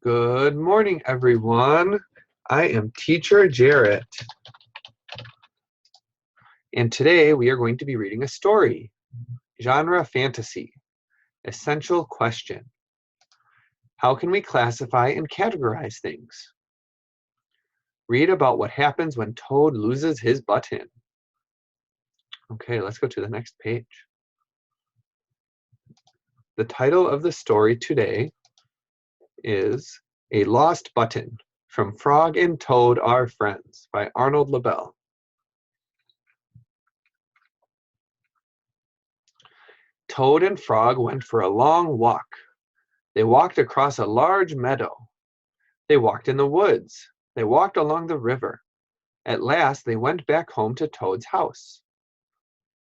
Good morning, everyone. I am Teacher Jarrett, and today we are going to be reading a story. Genre fantasy. Essential question. How can we classify and categorize things? Read about what happens when Toad loses his button. Okay, let's go to the next page. The title of the story today is A Lost Button from Frog and Toad Are Friends by Arnold LaBelle. Toad and Frog went for a long walk. They walked across a large meadow. They walked in the woods. They walked along the river. At last they went back home to Toad's house.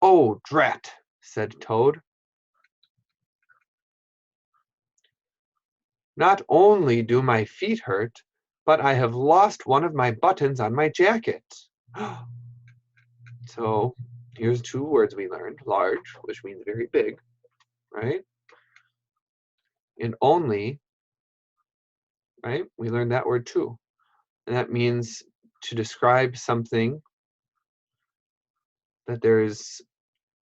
"Oh, drat," said Toad. "Not only do my feet hurt, but I have lost one of my buttons on my jacket." So here's two words we learned. Large, which means very big, right? And only, right? We learned that word too. And that means to describe something that there's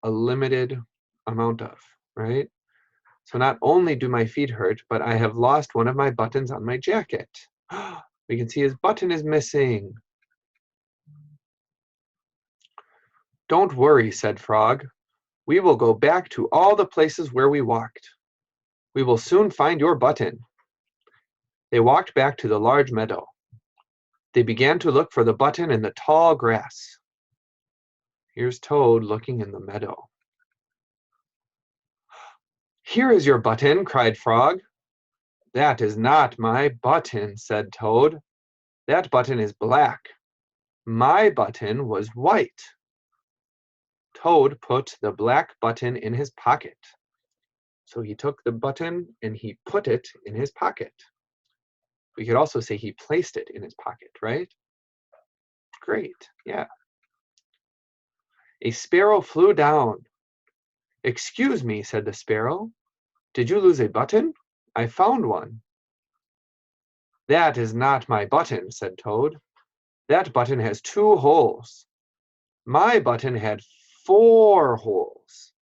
a limited amount of, right? So not only do my feet hurt, but I have lost one of my buttons on my jacket. We can see his button is missing. "Don't worry," said Frog. "We will go back to all the places where we walked. We will soon find your button." They walked back to the large meadow. They began to look for the button in the tall grass. Here's Toad looking in the meadow. "Here is your button," cried Frog. "That is not my button," said Toad. "That button is black. My button was white." Toad put the black button in his pocket. So he took the button and he put it in his pocket. We could also say he placed it in his pocket, right? Great, yeah. A sparrow flew down. "Excuse me," said the sparrow. "Did you lose a button? I found one." "That is not my button," said Toad. "That button has 2 holes. My button had 4 holes."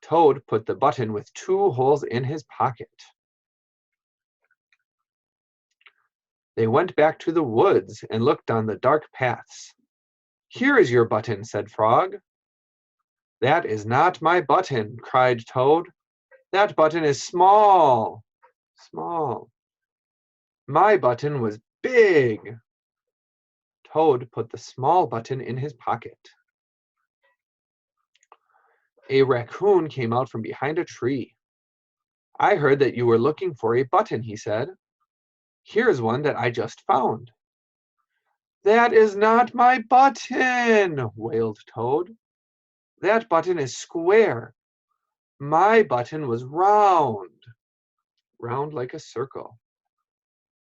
Toad put the button with 2 holes in his pocket. They went back to the woods and looked on the dark paths. "Here is your button," said Frog. "That is not my button," cried Toad. "That button is small, small. My button was big." Toad put the small button in his pocket. A raccoon came out from behind a tree. "I heard that you were looking for a button," he said. "Here's one that I just found." "That is not my button," wailed Toad. "That button is square. My button was round, round like a circle."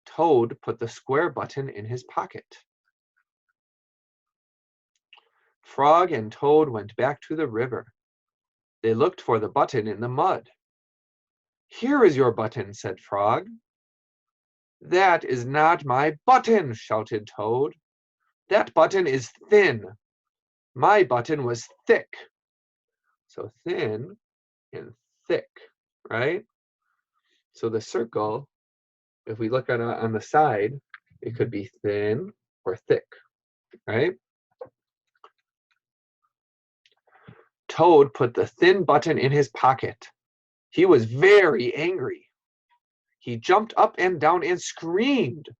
Toad put the square button in his pocket. Frog and Toad went back to the river. They looked for the button in the mud. "Here is your button," said Frog. "That is not my button," shouted Toad. "That button is thin. My button was thick." So thin and thick, right? So the circle, if we look at it on the side, it could be thin or thick, right? Toad put the thin button in his pocket. He was very angry. He jumped up and down and screamed,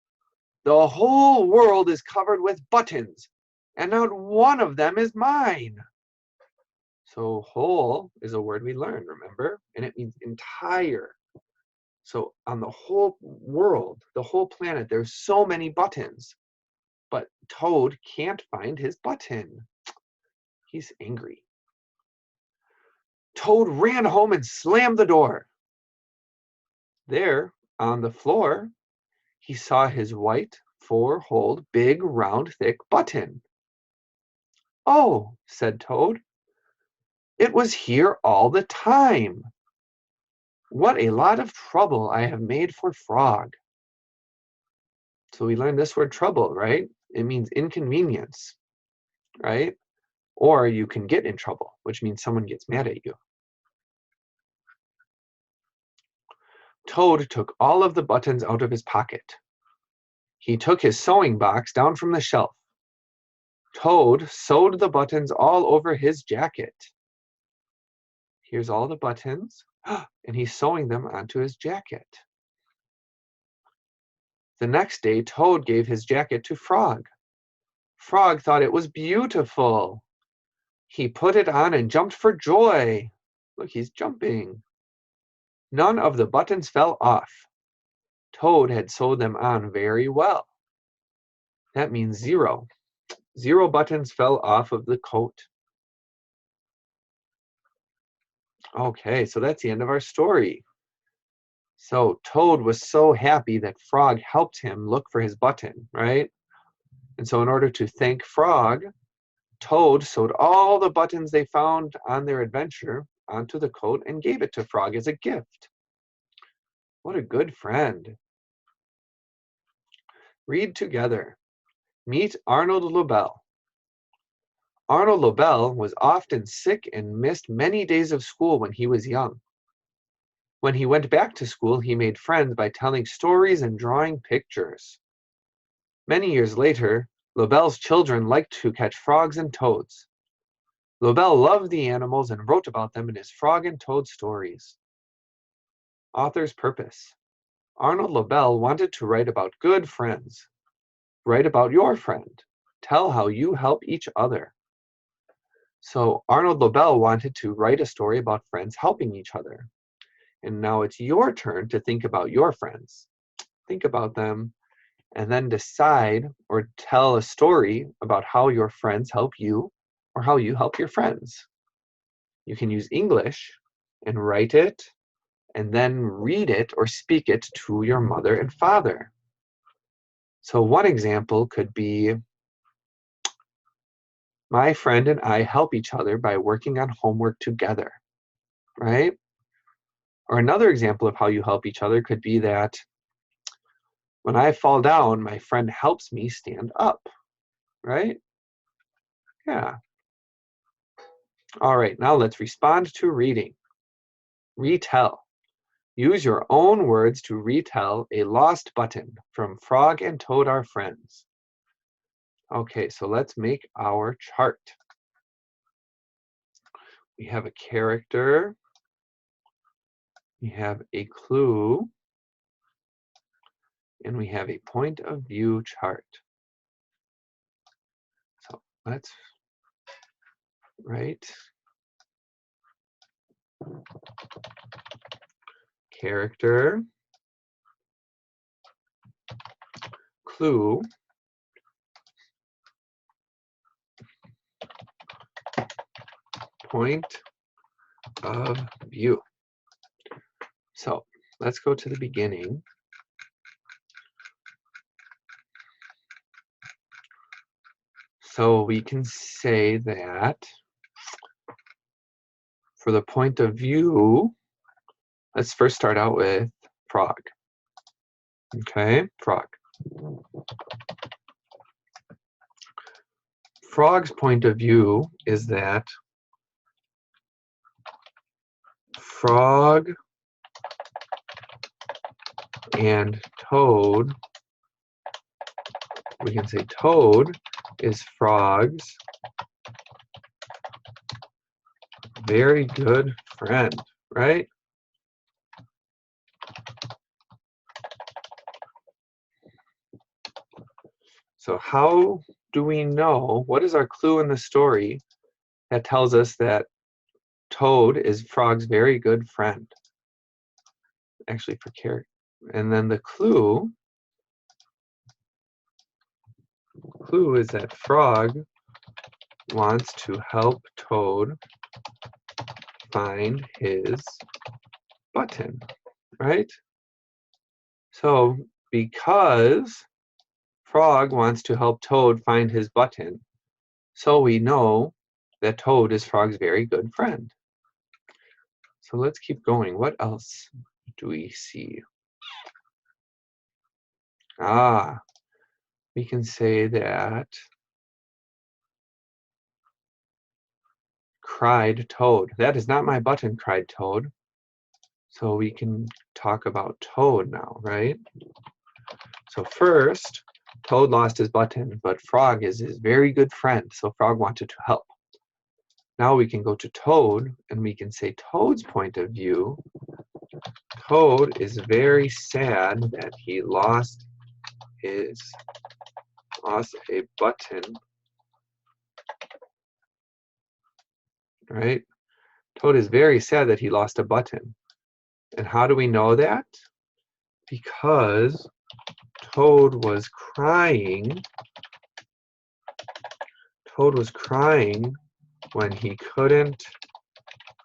"The whole world is covered with buttons, and not one of them is mine." So whole is a word we learned, remember? And it means entire. So on the whole world, the whole planet, there's so many buttons, but Toad can't find his button. He's angry. Toad ran home and slammed the door. There, on the floor, he saw his white, 4-holed, big, round, thick button. "Oh," said Toad, "it was here all the time." What a lot of trouble I have made for Frog. So we learned this word trouble, right? It means inconvenience, right? Or you can get in trouble, which means someone gets mad at you. Toad took all of the buttons out of his pocket. He took his sewing box down from the shelf. Toad sewed the buttons all over his jacket. Here's all the buttons, and he's sewing them onto his jacket. The next day, Toad gave his jacket to Frog. Frog thought it was beautiful. He put it on and jumped for joy. Look, he's jumping. None of the buttons fell off. Toad had sewed them on very well. That means 0. 0 buttons fell off of the coat. Okay, so that's the end of our story. So Toad was so happy that Frog helped him look for his button, right? And so in order to thank Frog, Toad sewed all the buttons they found on their adventure onto the coat and gave it to Frog as a gift. What a good friend. Read together. Meet Arnold Lobel. Arnold Lobel was often sick and missed many days of school when he was young. When he went back to school, he made friends by telling stories and drawing pictures. Many years later, Lobel's children liked to catch frogs and toads. Lobel loved the animals and wrote about them in his Frog and Toad stories. Author's purpose. Arnold Lobel wanted to write about good friends. Write about your friend. Tell how you help each other. So Arnold Lobel wanted to write a story about friends helping each other. And now it's your turn to think about your friends. Think about them and then decide or tell a story about how your friends help you or how you help your friends. You can use English and write it and then read it or speak it to your mother and father. So one example could be, my friend and I help each other by working on homework together, right? Or another example of how you help each other could be that, when I fall down, my friend helps me stand up, right? Yeah. All right, now let's respond to reading. Retell. Use your own words to retell a lost button from Frog and Toad Are Friends. Okay, so let's make our chart. We have a character. We have a clue. And we have a point of view chart. So let's write character, clue, point of view. So let's go to the beginning. So we can say that for the point of view, let's first start out with Frog. Okay, Frog. Frog's point of view is that Frog and Toad, we can say Toad is Frog's very good friend, right? So how do we know, what is our clue in the story that tells us that Toad is Frog's very good friend? Actually, for character. And then the clue is that Frog wants to help Toad find his button, right? So because Frog wants to help Toad find his button, so we know that Toad is Frog's very good friend. So let's keep going. What else do we see? We can say that cried Toad. That is not my button, cried Toad. So we can talk about Toad now, right? So first, Toad lost his button, but Frog is his very good friend, so Frog wanted to help. Now we can go to Toad, and we can say Toad's point of view. Toad is very sad that he lost a button, right? Toad is very sad that he lost a button. And how do we know that? Because Toad was crying. Toad was crying when he couldn't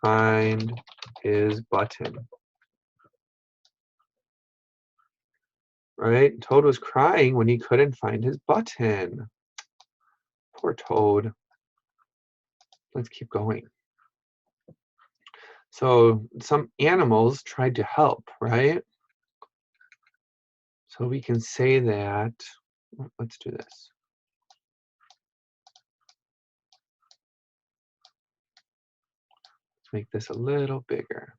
find his button. Right? Toad was crying when he couldn't find his button. Poor Toad. Let's keep going. So some animals tried to help, right? So we can say that, let's do this. Let's make this a little bigger.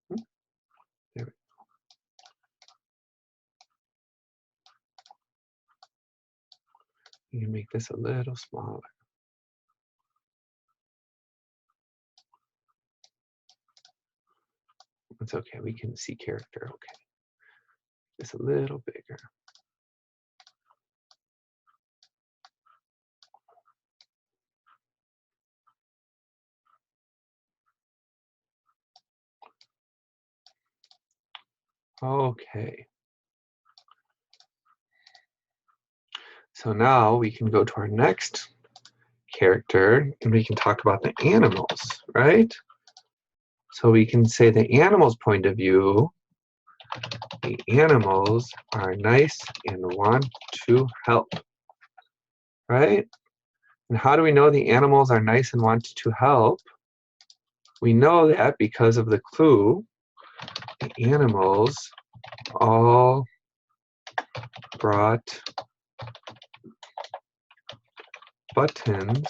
There we go. You can make this a little smaller. It's okay, we can see character, okay. Just a little bigger. Okay. So now we can go to our next character and we can talk about the animals, right? So we can say the animals' point of view. The animals are nice and want to help, right? And how do we know the animals are nice and want to help? We know that because of the clue. The animals all brought buttons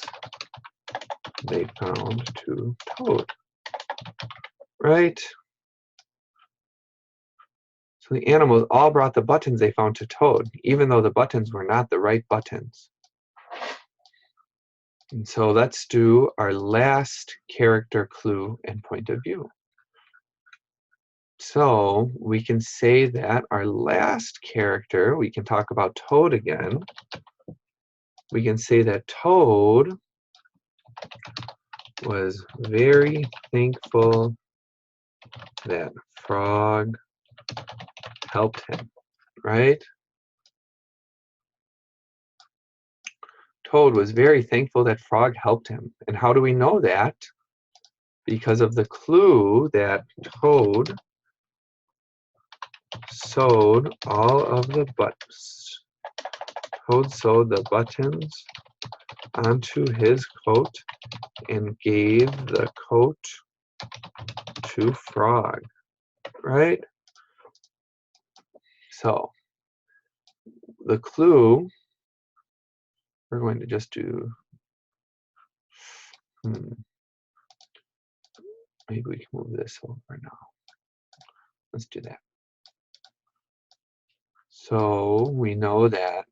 they found to Toad, right? So the animals all brought the buttons they found to Toad, even though the buttons were not the right buttons. And so let's do our last character clue and point of view. So we can say that our last character, we can talk about Toad again. We can say that Toad was very thankful that Frog helped him, right? Toad was very thankful that Frog helped him. And how do we know that? Because of the clue that Toad sewed all of the buttons. Toad sewed the buttons onto his coat and gave the coat to Frog, right? So the clue, we're going to just do, maybe we can move this over now. Let's do that. So we know that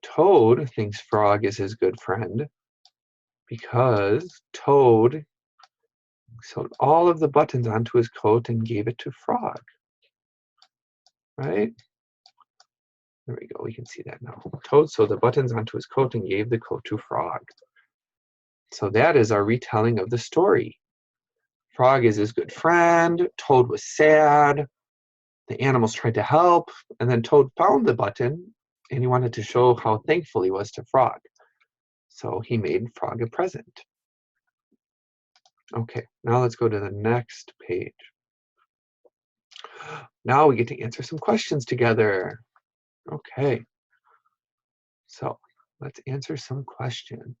Toad thinks Frog is his good friend because Toad sewed all of the buttons onto his coat and gave it to Frog, right? There we go, we can see that now. Toad sewed the buttons onto his coat and gave the coat to Frog. So that is our retelling of the story. Frog is his good friend, Toad was sad, the animals tried to help, and then Toad found the button and he wanted to show how thankful he was to Frog. So he made Frog a present. Okay, now let's go to the next page. Now we get to answer some questions together. Okay, so let's answer some questions.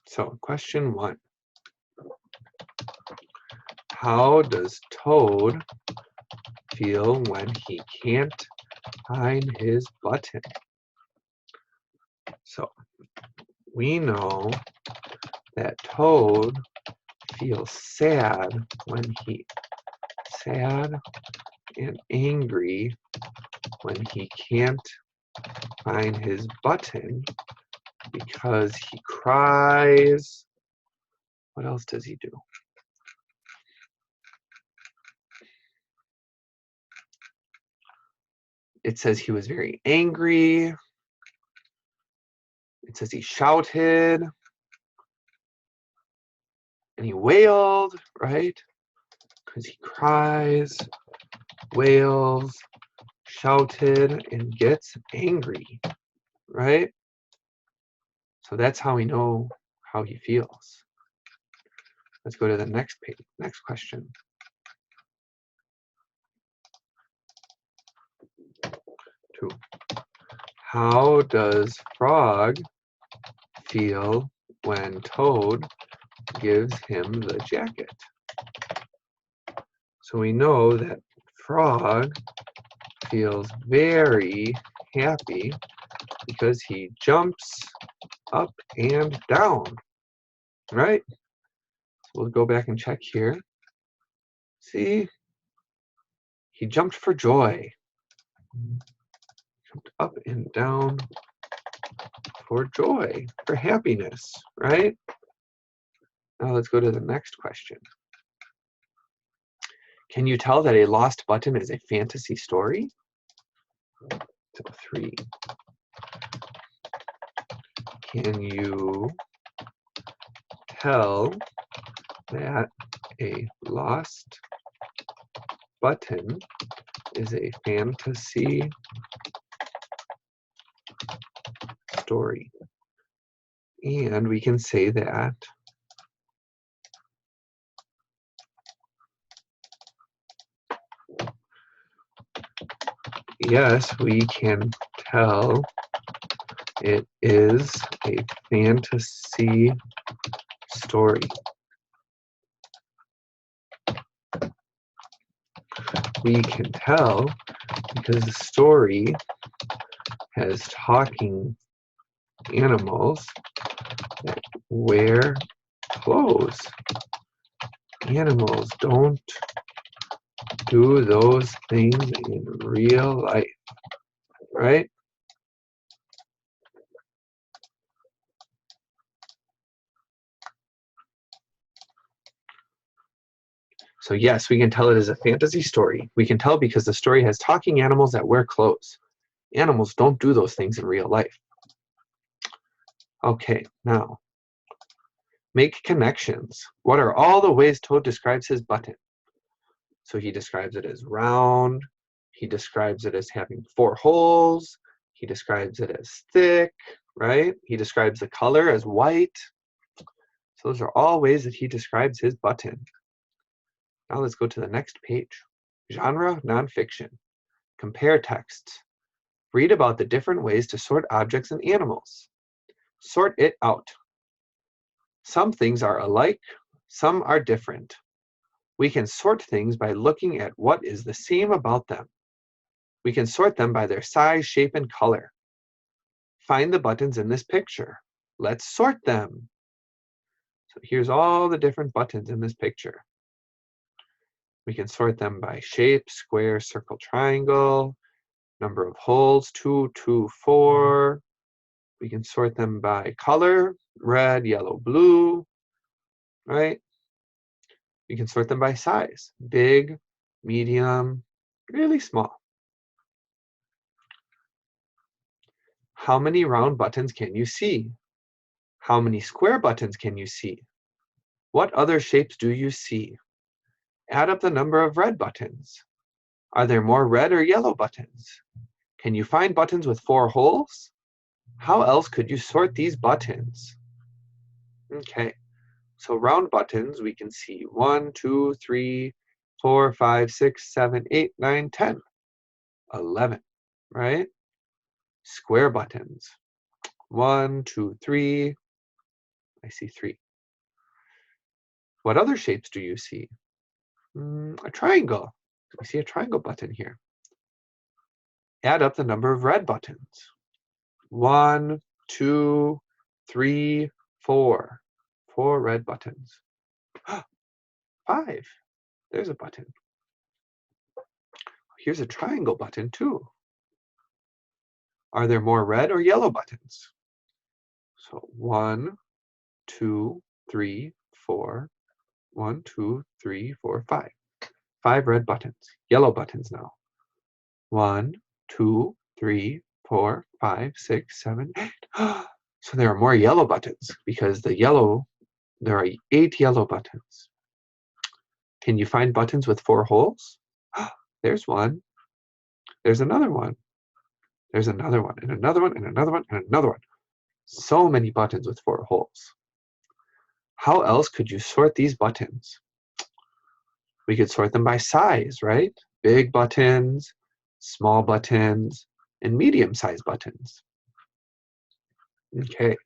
So, question 1. How does Toad feel when he can't find his button? So, we know that Toad feels sad and angry when he can't find his button because he cries. What else does he do? It says he was very angry. It says he shouted and he wailed, right? Because he cries, wails, shouted, and gets angry, right? So that's how we know how he feels. Let's go to the next page, next question. 2. How does Frog feel when Toad gives him the jacket? So we know that Frog feels very happy because he jumps up and down, right? So we'll go back and check here. See, he jumped for joy. Jumped up and down for joy, for happiness, right? Now let's go to the next question. Can you tell that a lost button is a fantasy story? So 3. Can you tell that a lost button is a fantasy story? And we can say that yes, we can tell it is a fantasy story. We can tell because the story has talking animals that wear clothes. Animals don't do those things in real life, right? So yes, we can tell it is a fantasy story. We can tell because the story has talking animals that wear clothes. Animals don't do those things in real life. Okay, now, make connections. What are all the ways Toad describes his button? So he describes it as round. He describes it as having 4 holes. He describes it as thick, right? He describes the color as white. So those are all ways that he describes his button. Now let's go to the next page. Genre, nonfiction. Compare texts. Read about the different ways to sort objects and animals. Sort it out. Some things are alike, some are different. We can sort things by looking at what is the same about them. We can sort them by their size, shape, and color. Find the buttons in this picture. Let's sort them. So here's all the different buttons in this picture. We can sort them by shape, square, circle, triangle, number of holes, 2, 2, 4. We can sort them by color, red, yellow, blue, right? We can sort them by size, big, medium, really small. How many round buttons can you see? How many square buttons can you see? What other shapes do you see? Add up the number of red buttons. Are there more red or yellow buttons? Can you find buttons with 4 holes? How else could you sort these buttons? Okay, so round buttons, we can see 1, 2, 3, 4, 5, 6, 7, 8, 9, 10, 11, right? Square buttons. 1, 2, 3. I see 3. What other shapes do you see? A triangle. I see a triangle button here. Add up the number of red buttons. 1, 2, 3, 4. 4 red buttons. 5. There's a button. Here's a triangle button too. Are there more red or yellow buttons? So 1, 2, 3, 4. 1, 2, 3, 4, 5. 5 red buttons. Yellow buttons now. 1, 2, 3, 4, 5, 6, 7, 8. So there are more yellow buttons because there are 8 yellow buttons. Can you find buttons with 4 holes? There's one. There's another one. There's another one, and another one, and another one, and another one. So many buttons with 4 holes. How else could you sort these buttons? We could sort them by size, right? Big buttons, small buttons, and medium-sized buttons. Okay.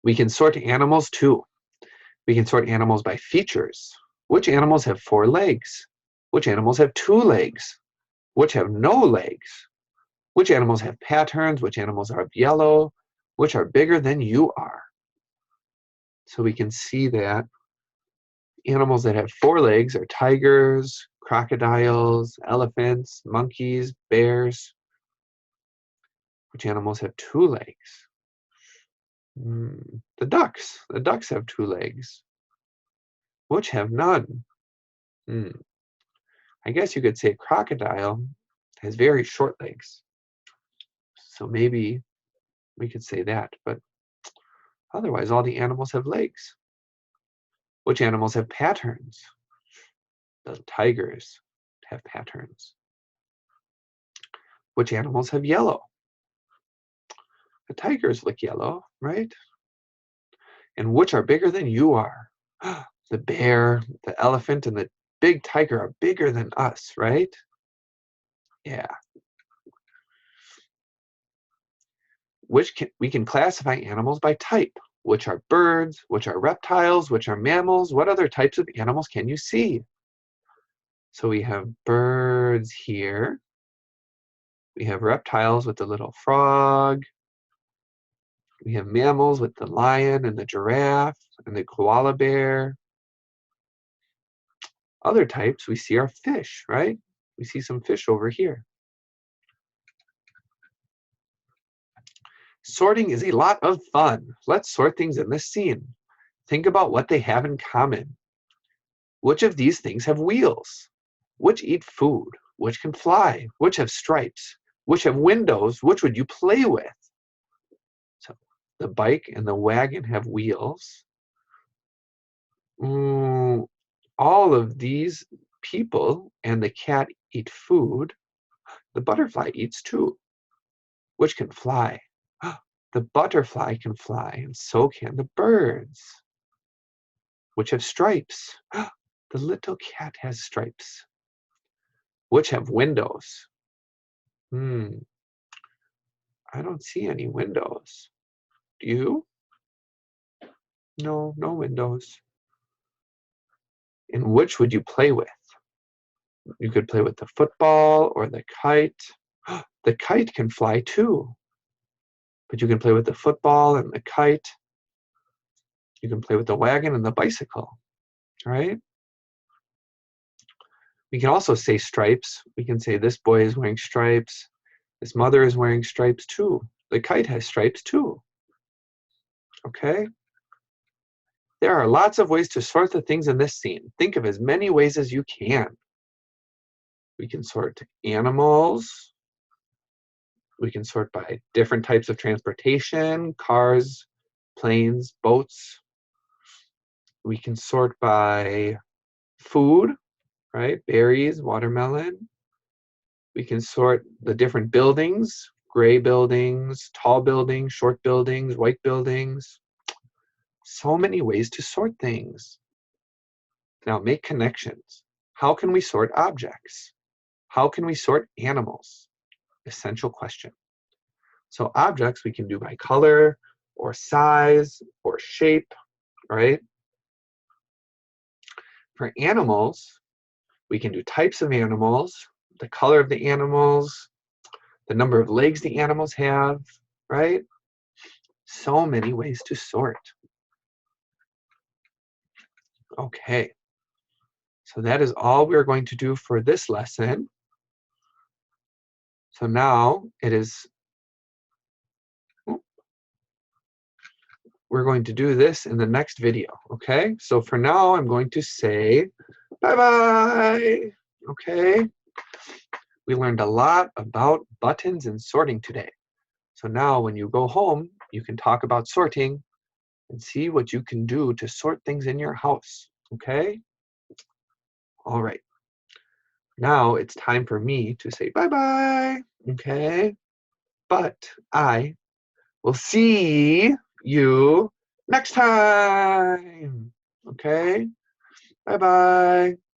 We can sort animals too. We can sort animals by features. Which animals have 4 legs? Which animals have 2 legs? Which have no legs? Which animals have patterns? Which animals are yellow? Which are bigger than you are? So we can see that animals that have 4 legs are tigers, crocodiles, elephants, monkeys, bears. Which animals have 2 legs? The ducks. The ducks have 2 legs. Which have none? I guess you could say a crocodile has very short legs. So maybe we could say that, but otherwise all the animals have legs. Which animals have patterns? The tigers have patterns. Which animals have yellow? The tigers look yellow, right? And which are bigger than you are? The bear, the elephant, and the big tiger are bigger than us, right? Yeah. We can classify animals by type. Which are birds? Which are reptiles? Which are mammals? What other types of animals can you see? So we have birds here. We have reptiles with the little frog. We have mammals with the lion and the giraffe and the koala bear. Other types we see are fish, right? We see some fish over here. Sorting is a lot of fun. Let's sort things in this scene. Think about what they have in common. Which of these things have wheels? Which eat food? Which can fly? Which have stripes? Which have windows? Which would you play with? So the bike and the wagon have wheels. All of these people and the cat eat food. The butterfly eats too. Which can fly? The butterfly can fly, and so can the birds. Which have stripes? The little cat has stripes. Which have windows? I don't see any windows. Do you? No, no windows. And which would you play with? You could play with the football or the kite. The kite can fly too. But you can play with the football and the kite. You can play with the wagon and the bicycle, right? We can also say stripes. We can say this boy is wearing stripes. This mother is wearing stripes too. The kite has stripes too. Okay? There are lots of ways to sort the things in this scene. Think of as many ways as you can. We can sort animals. We can sort by different types of transportation, cars, planes, boats. We can sort by food, right? Berries, watermelon. We can sort the different buildings, gray buildings, tall buildings, short buildings, white buildings. So many ways to sort things. Now make connections. How can we sort objects? How can we sort animals? Essential question. So objects we can do by color or size or shape, right? For animals, we can do types of animals, the color of the animals, the number of legs the animals have, right? So many ways to sort. Okay, so that is all we're going to do for this lesson. So now it is, we're going to do this in the next video, okay? So for now, I'm going to say bye-bye, okay? We learned a lot about buttons and sorting today. So now when you go home, you can talk about sorting and see what you can do to sort things in your house, okay? All right. Now it's time for me to say bye-bye, okay? But I will see you next time, okay? Bye-bye.